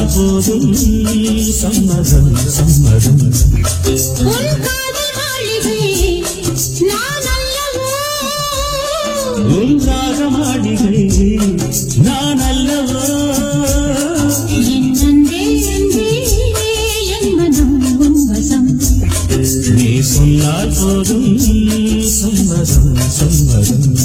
சொன்னால் போதும் சம்மதம் சம்மதம் உன் ராக மாளிகை நான் அல்லவோ நீ சொன்னால் போதும் சம்மதம் சம்மதம்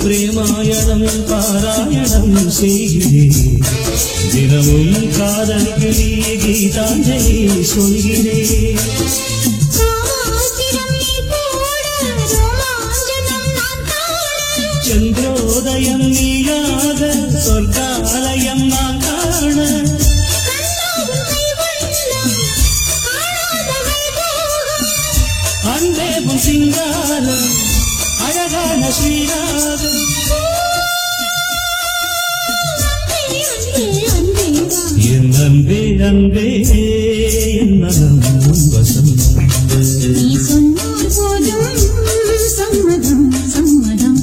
பிரேமாயணம் பாராயணம் செய்கிறேன் தினமும் காதலுக்கு நீ கீதாஞ்சலி சொல்கிறேன் சந்திரோதயம் நீயாக சொர்க்காலயம் நான் காண அன்பேவும் சிங்காரம் அழகான ஸ்ரீராகம் என் அன்பே அன்பே என் மனம் வசம் நீ சொன்னால் போதும் சம்மதம் சம்மதம்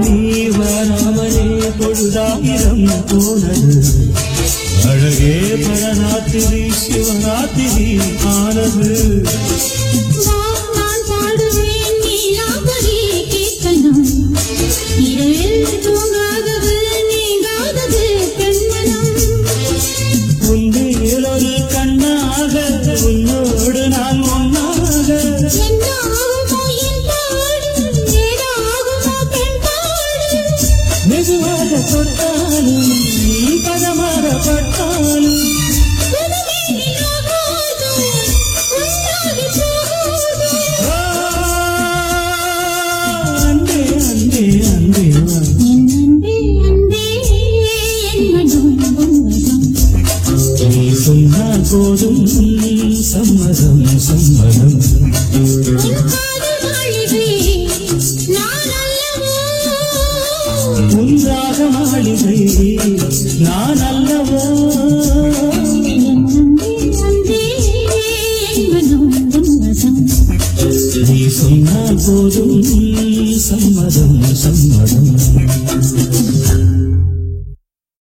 நீ வராமலே பொழுதாயிரம் போனது அழகே பரநாத்திரி சிவராத்திரி ஆனது நான் பாடுவேன் நீலாபரி கீர்த்தனம் இரவில் தூங்காதது நீங்காதது பெண்மனம் உன்னிலொரு கண்ணாக உன்னோடு நான் ஒன்னாக மெதுவாக தொட்டாலும் நீ பதமாறப்பட்டாலும் அன்பே அன்பே அன்பே நீ சொன்னால் போதும் சம்மதம் சம்மதம் உன்றாக மாளிகை நான் அல்லவோ நீ சொன்னால் போதும் சம்மதம் சம்மதம்